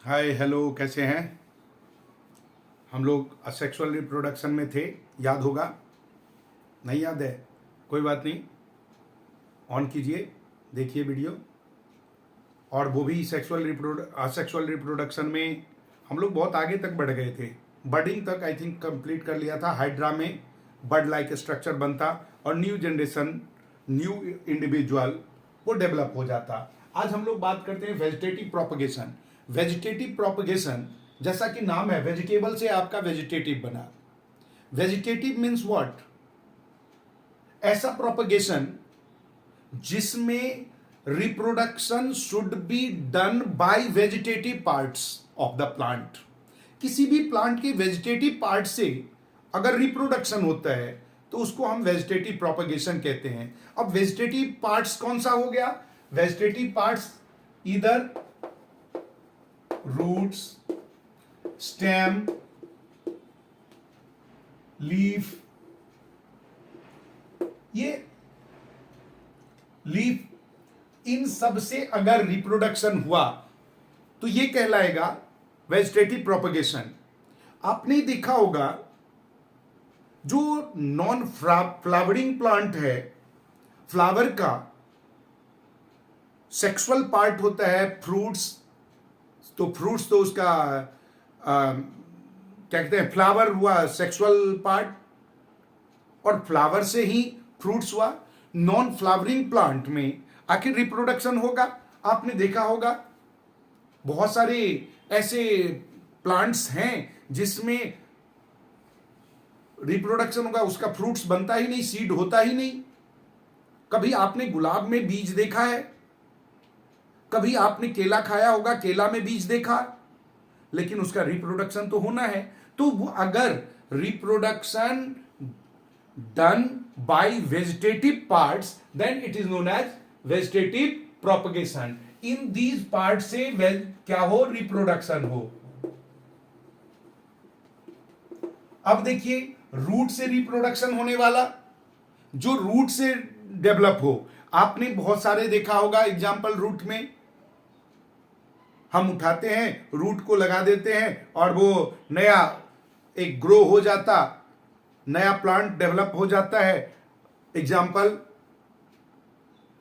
Hi hello, कैसे हैं? हम लोग असेक्सुअल रिप्रोडक्शन में थे, याद होगा। नहीं याद है? कोई बात नहीं, ऑन कीजिए, देखिए वीडियो। और वो भी असेक्सुअल रिप्रोडक्शन में हम लोग बहुत आगे तक बढ़ गए थे। बर्डिंग तक आई थिंक कंप्लीट कर लिया था। हाइड्रा में बर्ड लाइक स्ट्रक्चर बनता और न्यू जनरेशन, न्यू इंडिविजुअल वो डेवलप हो जाता। आज हम लोग बात करते हैं वेजिटेटिव प्रोपगेशन। वेजिटेटिव प्रोपगेशन, जैसा कि नाम है, वेजिटेबल से आपका वेजिटेटिव बना। Vegetative means what? ऐसा प्रोपगेशन जिसमें reproduction should be done by vegetative parts of the plant. किसी भी प्लांट के वेजिटेटिव पार्ट से अगर रिप्रोडक्शन होता है तो उसको हम वेजिटेटिव प्रोपगेशन कहते हैं। अब वेजिटेटिव पार्ट्स कौन सा हो गया? वेजिटेटिव पार्ट्स इधर रूट्स, स्टेम, लीफ, ये लीफ, इन सब से अगर रिप्रोडक्शन हुआ तो ये कहलाएगा वेजिटेटिव प्रोपगेशन। आपने देखा होगा जो नॉन फ्लावरिंग प्लांट है, फ्लावर का सेक्सुअल पार्ट होता है फ्रूट्स, तो फ्रूट्स तो उसका क्या कहते हैं, फ्लावर हुआ सेक्सुअल पार्ट, और फ्लावर से ही फ्रूट्स हुआ। नॉन फ्लावरिंग प्लांट में आखिर रिप्रोडक्शन होगा। आपने देखा होगा बहुत सारे ऐसे प्लांट्स हैं जिसमें रिप्रोडक्शन होगा, उसका फ्रूट्स बनता ही नहीं, सीड होता ही नहीं। कभी आपने गुलाब में बीज देखा है? कभी आपने केला खाया होगा, केला में बीज देखा, लेकिन उसका रिप्रोडक्शन तो होना है। तो वो अगर reproduction done by vegetative parts, then it is known as vegetative propagation. In these part से क्या हो? रिप्रोडक्शन हो। अब देखिए, रूट से रिप्रोडक्शन होने वाला, जो रूट से डेवलप हो। आपने बहुत सारे देखा होगा एग्जाम्पल, रूट में हम उठाते हैं, रूट को लगा देते हैं और वो नया एक ग्रो हो जाता, नया प्लांट डेवलप हो जाता है। एग्जाम्पल,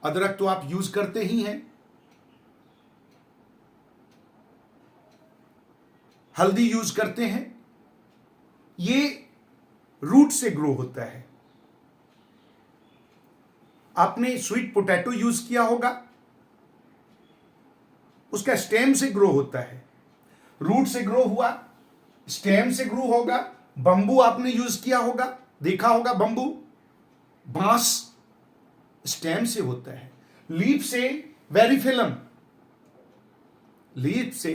अदरक तो आप यूज करते ही हैं, हल्दी यूज करते हैं, ये रूट से ग्रो होता है। आपने स्वीट पोटैटो यूज किया होगा, उसका स्टेम से ग्रो होता है। रूट से ग्रो हुआ, स्टेम से ग्रो होगा। बंबू आपने यूज किया होगा, देखा होगा बंबू, बांस स्टेम से होता है। लीफ से वेरिफिलम, लीफ से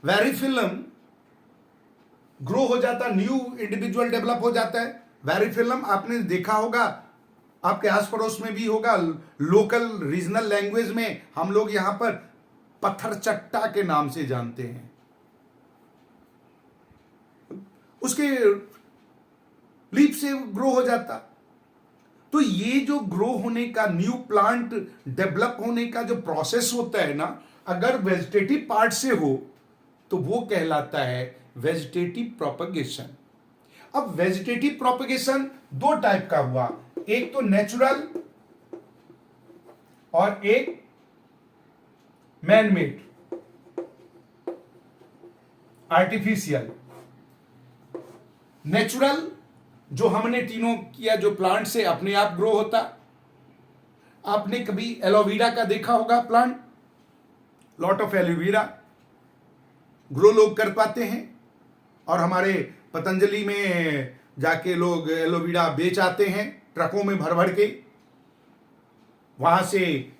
वेरिफिलम ग्रो हो जाता, न्यू इंडिविजुअल डेवलप हो जाता है। वेरिफिलम आपने देखा होगा, आपके आस पड़ोस में भी होगा। लोकल रीजनल लैंग्वेज में हम लोग यहां पर पत्थर चट्टा के नाम से जानते हैं। उसके लीफ से ग्रो हो जाता। तो ये जो ग्रो होने का, न्यू प्लांट डेवलप होने का जो प्रोसेस होता है ना, अगर वेजिटेटिव पार्ट से हो तो वो कहलाता है वेजिटेटिव प्रोपगेशन। अब वेजिटेटिव प्रोपगेशन दो टाइप का हुआ, एक तो नेचुरल और एक मैन मेड, आर्टिफिशियल। नेचुरल जो हमने तीनों किया, जो प्लांट से अपने आप ग्रो होता। आपने कभी एलोवेरा का देखा होगा plant, lot of aloe vera grow लोग कर पाते हैं, और हमारे पतंजलि में जाके लोग एलोवेरा बेच आते हैं ट्रकों में भर भर के। वहां से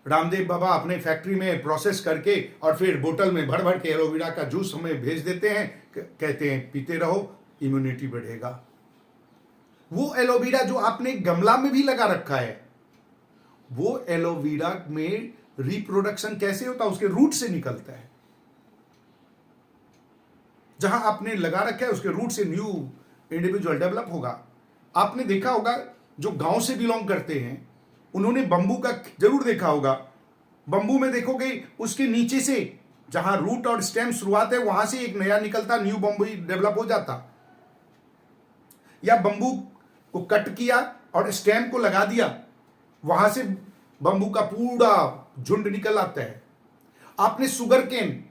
रामदेव बाबा अपने फैक्ट्री में प्रोसेस करके और फिर बोतल में भर भर के एलोवेरा का जूस हमें भेज देते हैं, कहते हैं पीते रहो, इम्यूनिटी बढ़ेगा। वो एलोवेरा जो आपने गमला में भी लगा रखा है, वो एलोवेरा में रिप्रोडक्शन कैसे होता है? उसके रूट से निकलता है। जहां आपने लगा रखा है उसके रूट से न्यू इंडिविजुअल डेवलप होगा। आपने देखा होगा जो गांव से बिलोंग करते हैं, उन्होंने बंबू का जरूर देखा होगा। बंबू में देखोगे उसके नीचे से जहां रूट और स्टेम शुरुआत है वहां से एक नया निकलता, न्यू बम्बू डेवलप हो जाता, या बम्बू को कट किया और स्टेम को लगा दिया, वहां से बम्बू का पूरा झुंड निकल आता है। आपने शुगर केन,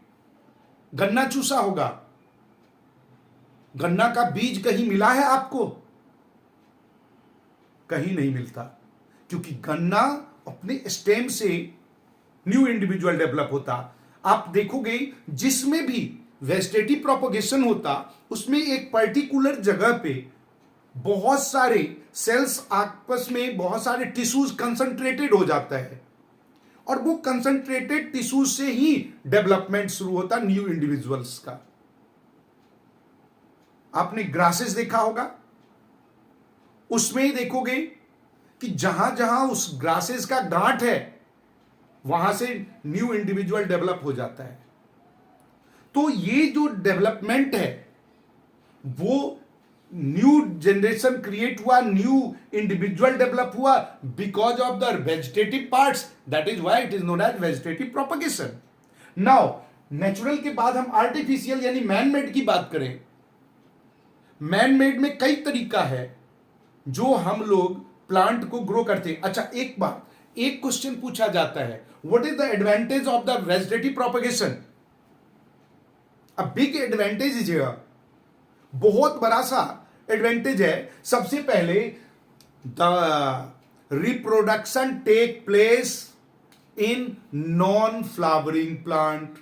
गन्ना चूसा होगा, गन्ना का बीज कहीं मिला है आपको? कहीं नहीं मिलता, क्योंकि गन्ना अपने स्टेम से न्यू इंडिविजुअल डेवलप होता। आप देखोगे जिसमें भी वेजिटेटिव प्रोपगेशन होता, उसमें एक पर्टिकुलर जगह पे बहुत सारे सेल्स आपस में, बहुत सारे टिश्यूज कंसंट्रेटेड हो जाता है, और वो कंसंट्रेटेड टिश्यूज से ही डेवलपमेंट शुरू होता न्यू इंडिविजुअल्स का। आपने ग्रासेस देखा होगा, उसमें ही देखोगे कि जहां जहां उस ग्रासेस का गांठ है वहां से न्यू इंडिविजुअल डेवलप हो जाता है। तो ये जो डेवलपमेंट है वो न्यू जनरेशन क्रिएट हुआ, न्यू इंडिविजुअल डेवलप हुआ because of the vegetative parts, that is why it is known as vegetative propagation. Now natural के बाद हम आर्टिफिशियल यानी मैन मेड की बात करें। मैन मेड में कई तरीका है जो हम लोग प्लांट को ग्रो करते हैं। अच्छा, एक बात, एक क्वेश्चन पूछा जाता है, what is the advantage of the vegetative propagation? A big advantage is here, बहुत बड़ा सा एडवांटेज है। सबसे पहले the reproduction take place in non flowering plant.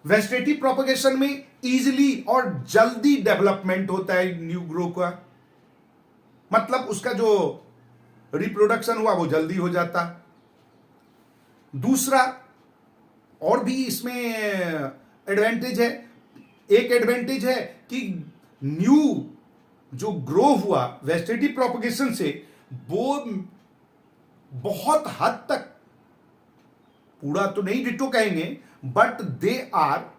Vegetative propagation में इजीली और जल्दी डेवलपमेंट होता है न्यू ग्रो का, मतलब उसका जो रिप्रोडक्शन हुआ वो जल्दी हो जाता। दूसरा और भी इसमें एडवांटेज है, एक एडवांटेज है कि न्यू जो ग्रो हुआ वेजिटेटिव प्रोपगेशन से, वो बहुत हद तक, पूरा तो नहीं डिटो कहेंगे, but they are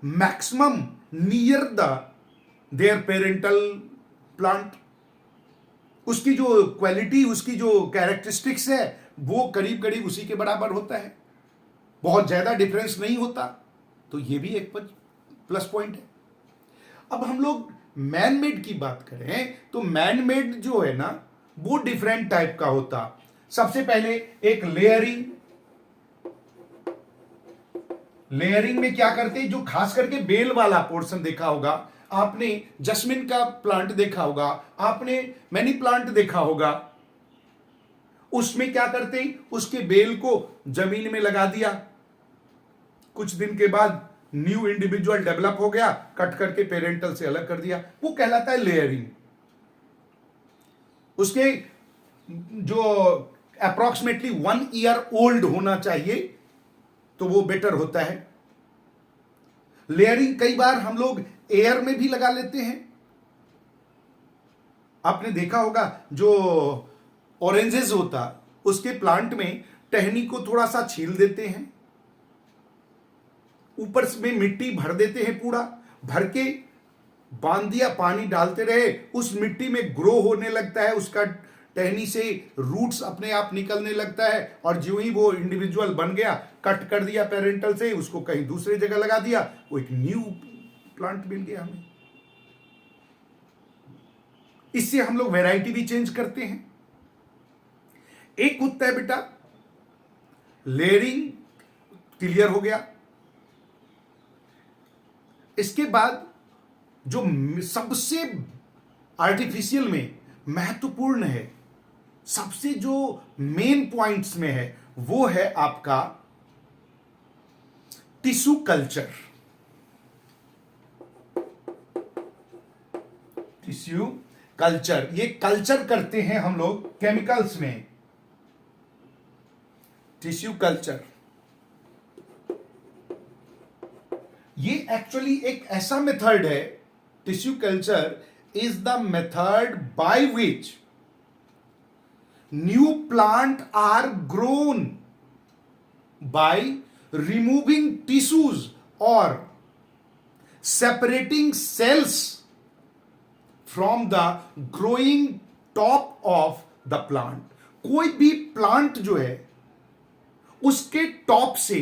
maximum near the their parental plant. उसकी जो क्वालिटी, उसकी जो कैरेक्टरिस्टिक्स है वो करीब करीब उसी के बराबर होता है, बहुत ज्यादा डिफरेंस नहीं होता। तो ये भी एक प्लस पॉइंट है। अब हम लोग मैन मेड की बात करें तो मैन मेड जो है ना वो डिफरेंट टाइप का होता। सबसे पहले एक लेयरिंग। लेयरिंग में क्या करते हैं, जो खास करके बेल वाला पोर्शन देखा होगा आपने, जस्मिन का प्लांट देखा होगा आपने, मनी प्लांट देखा होगा, उसमें क्या करते हैं, उसके बेल को जमीन में लगा दिया, कुछ दिन के बाद न्यू इंडिविजुअल डेवलप हो गया, कट करके पेरेंटल से अलग कर दिया, वो कहलाता है लेयरिंग। उसके जो अप्रोक्सीमेटली 1 ईयर ओल्ड होना चाहिए तो वो बेटर होता है। लेयरिंग कई बार हम लोग एयर में भी लगा लेते हैं। आपने देखा होगा जो ऑरेंजेस होता उसके प्लांट में टहनी को थोड़ा सा छील देते हैं, ऊपर में मिट्टी भर देते हैं, पूरा भर के बांध दिया, पानी डालते रहे, उस मिट्टी में ग्रो होने लगता है, उसका टहनी से रूट्स अपने आप निकलने लगता है, और जो ही वो इंडिविजुअल बन गया, कट कर दिया पेरेंटल से, उसको कहीं दूसरी जगह लगा दिया, वो एक न्यू प्लांट मिल गया हमें। इससे हम लोग वैरायटी भी चेंज करते हैं। एक होता है बेटा लेयरिंग, क्लियर हो गया। इसके बाद जो सबसे आर्टिफिशियल में महत्वपूर्ण है, सबसे जो मेन पॉइंट्स में है, वो है आपका टिश्यू कल्चर। टिश्यू कल्चर, ये कल्चर करते हैं हम लोग केमिकल्स में। टिश्यू कल्चर ये एक्चुअली एक ऐसा मेथड है, tissue culture is the method by which new plant are grown by removing tissues और separating cells from the growing top of the plant. कोई भी प्लांट जो है उसके टॉप से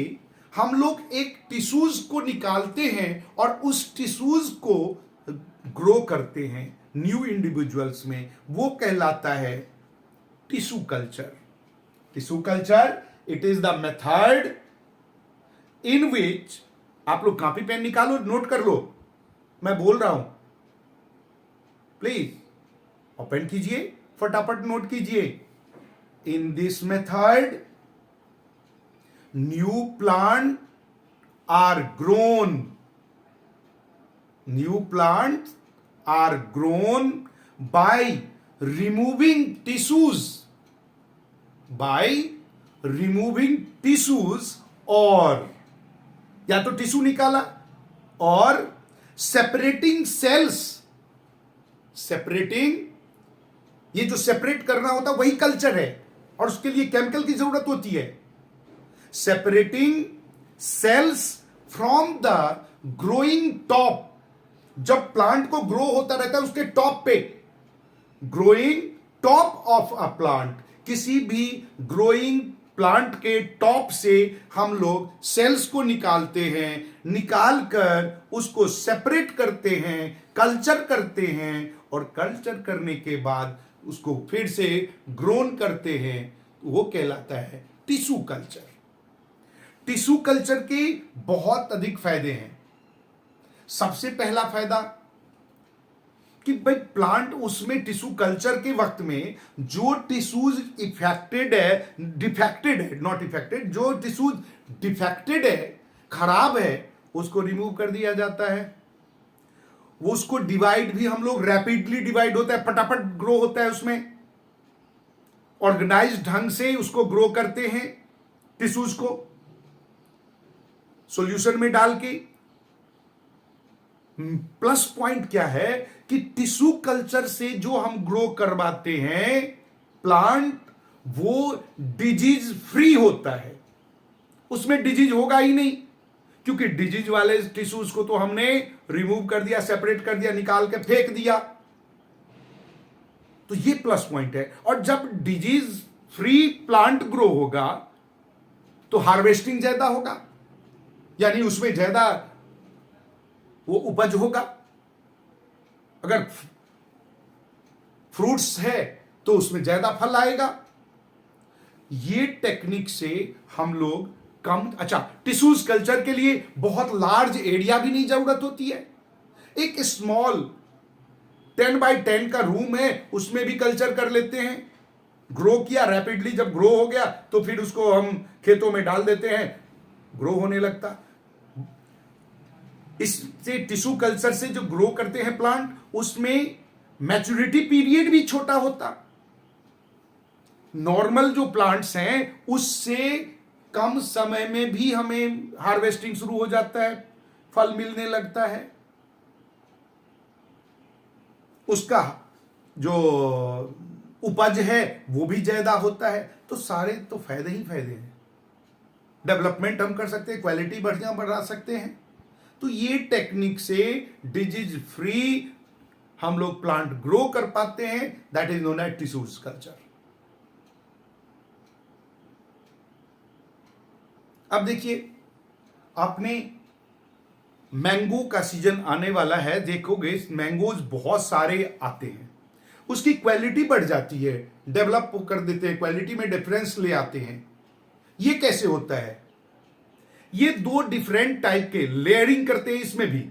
हम लोग एक टिश्यूज को निकालते हैं और उस टिश्यूज को ग्रो करते हैं न्यू इंडिविजुअल्स में, वो कहलाता है tissue culture. Tissue culture, it is the method in which, आप लोग कॉपी पेन निकालो, नोट कर लो, मैं बोल रहा हूं, प्लीज ओपन कीजिए, फटाफट नोट कीजिए। In this method new plant are grown, new plant are grown by removing tissues, by removing tissues, और या तो टिश्यू निकाला और सेपरेटिंग सेल्स, सेपरेटिंग, ये जो सेपरेट करना होता है वही कल्चर है, और उसके लिए केमिकल की जरूरत होती है। Separating cells from the growing top, जब प्लांट को ग्रो होता रहता है उसके टॉप पे, growing top of a plant, किसी भी ग्रोइंग प्लांट के टॉप से हम लोग सेल्स को निकालते हैं, निकाल कर उसको सेपरेट करते हैं, कल्चर करते हैं, और कल्चर करने के बाद उसको फिर से ग्रोन करते हैं, वो कहलाता है टिश्यू कल्चर। टिश्यू कल्चर के बहुत अधिक फायदे हैं। सबसे पहला फायदा कि भाई प्लांट, उसमें टिश्यू कल्चर के वक्त में जो टिश्यूज इफेक्टेड है, डिफेक्टेड है, नॉट इफेक्टेड, जो टिश्यूज डिफेक्टेड है, खराब है, उसको रिमूव कर दिया जाता है। वो उसको डिवाइड भी, हम लोग रैपिडली डिवाइड होता है, फटाफट ग्रो होता है, उसमें ऑर्गेनाइज्ड ढंग से उसको ग्रो करते हैं टिश्यूज को सॉल्यूशन में डाल के। प्लस पॉइंट क्या है कि टिश्यू कल्चर से जो हम ग्रो करवाते हैं प्लांट, वो डिजीज फ्री होता है, उसमें डिजीज होगा ही नहीं, क्योंकि डिजीज वाले टिश्यूज को तो हमने रिमूव कर दिया, सेपरेट कर दिया, निकाल के फेंक दिया। तो ये प्लस पॉइंट है। और जब डिजीज फ्री प्लांट ग्रो होगा तो हार्वेस्टिंग ज्यादा होगा, यानी उसमें ज्यादा वो उपज होगा। अगर फ्रूट्स है तो उसमें ज्यादा फल आएगा। ये टेक्निक से हम लोग कम, अच्छा, टिश्यूज कल्चर के लिए बहुत लार्ज एरिया भी नहीं जरूरत होती है। एक स्मॉल 10 बाय 10 का रूम है, उसमें भी कल्चर कर लेते हैं। ग्रो किया रैपिडली, जब ग्रो हो गया तो फिर उसको हम खेतों में डाल देते हैं, ग्रो होने लगता। इससे टिश्यू कल्चर से जो ग्रो करते हैं प्लांट, उसमें मैच्योरिटी पीरियड भी छोटा होता। नॉर्मल जो प्लांट्स हैं उससे कम समय में भी हमें हार्वेस्टिंग शुरू हो जाता है, फल मिलने लगता है, उसका जो उपज है वो भी ज्यादा होता है। तो सारे तो फायदे ही फायदे हैं। डेवलपमेंट हम कर सकते हैं, क्वालिटी बढ़िया बढ़ा सकते हैं। तो ये टेक्निक से डिजीज फ्री हम लोग प्लांट ग्रो कर पाते हैं, that is known as tissues culture. अब देखिए, आपने मैंगो का सीजन आने वाला है, देखोगे मैंगोज बहुत सारे आते हैं, उसकी क्वालिटी बढ़ जाती है, डेवलप कर देते हैं, क्वालिटी में डिफरेंस ले आते हैं। ये कैसे होता है? ये दो डिफरेंट टाइप के लेयरिंग करते हैं, इसमें भी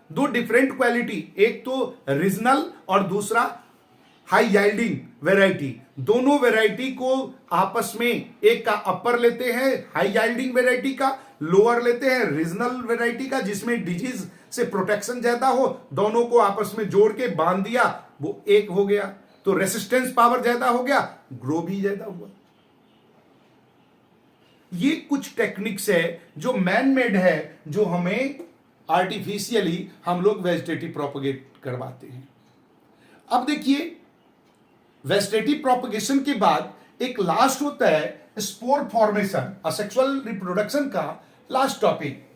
दो डिफरेंट क्वालिटी, एक तो रीजनल और दूसरा हाई याइल्डिंग वेराइटी। दोनों वेराइटी को आपस में, एक का अपर लेते हैं हाई याइल्डिंग वेराइटी का, लोअर लेते हैं रीजनल वेराइटी का, जिसमें डिजीज से प्रोटेक्शन ज्यादा हो। दोनों को आपस में जोड़ के बांध दिया, वो एक हो गया, तो रेसिस्टेंस पावर ज्यादा हो गया, ग्रो भी ज्यादा हुआ। ये कुछ टेक्निक्स है जो मैन मेड है, जो हमें आर्टिफिशियली हम लोग वेजिटेटिव प्रोपगेट करवाते हैं। अब देखिए, वेजिटेटिव प्रोपगेशन के बाद एक लास्ट होता है स्पोर फॉर्मेशन, असेक्सुअल रिप्रोडक्शन का लास्ट टॉपिक।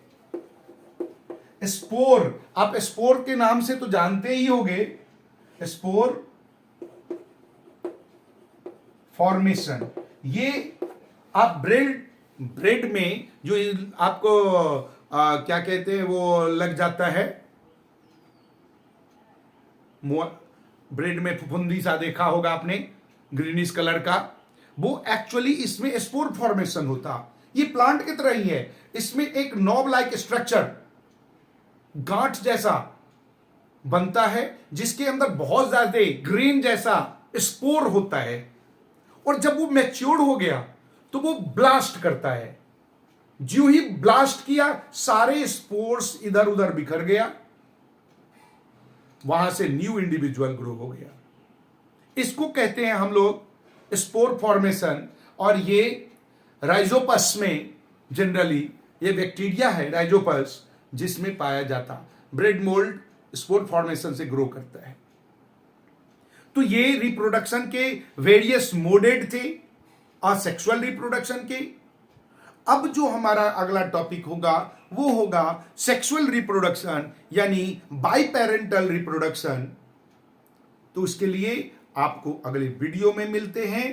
स्पोर, आप स्पोर के नाम से तो जानते ही होंगे, स्पोर फॉर्मेशन। ये आप ब्रेड ब्रेड में जो आपको क्या कहते हैं वो लग जाता है, ब्रेड में फुफुंदी सा देखा होगा आपने, ग्रीनिश कलर का, वो एक्चुअली इसमें स्पोर फॉर्मेशन होता। ये प्लांट की तरह ही है, इसमें एक नॉब लाइक स्ट्रक्चर, गांठ जैसा बनता है, जिसके अंदर बहुत ज्यादा ग्रेन जैसा स्पोर होता है, और जब वो मैच्योर हो गया तो वो ब्लास्ट करता है। जो ही ब्लास्ट किया, सारे स्पोर्स इधर उधर बिखर गया, वहां से न्यू इंडिविजुअल ग्रो हो गया। इसको कहते हैं हम लोग स्पोर फॉर्मेशन। और ये राइजोपस में जनरली ये बैक्टीरिया है राइजोपस, जिसमें पाया जाता। ब्रेड मोल्ड स्पोर फॉर्मेशन से ग्रो करता है। तो ये रिप्रोडक्शन के वेरियस मोडेड थे, असेक्सुअल रिप्रोडक्शन के। अब जो हमारा अगला टॉपिक होगा वो होगा सेक्सुअल रिप्रोडक्शन, यानी बाइपेरेंटल रिप्रोडक्शन। तो इसके लिए आपको अगले वीडियो में मिलते हैं।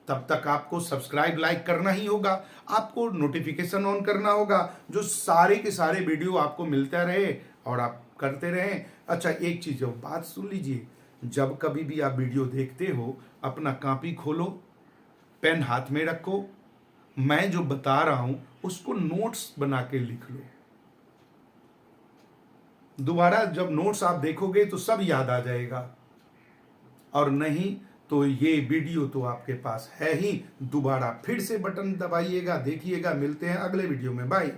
तब तक आपको सब्सक्राइब लाइक करना ही होगा, आपको नोटिफिकेशन ऑन करना होगा, जो सारे के सारे वीडियो आपको मिलता रहे और आप करते रहें। अच्छा, एक चीज है, बात सुन लीजिए, जब कभी भी आप वीडियो देखते हो, अपना कॉपी खोलो, पेन हाथ में रखो, मैं जो बता रहा हूं उसको नोट्स बना के लिख लो। दोबारा जब नोट्स आप देखोगे तो सब याद आ जाएगा, और नहीं तो ये वीडियो तो आपके पास है ही। दोबारा फिर से बटन दबाइएगा, देखिएगा। मिलते हैं अगले वीडियो में, बाय।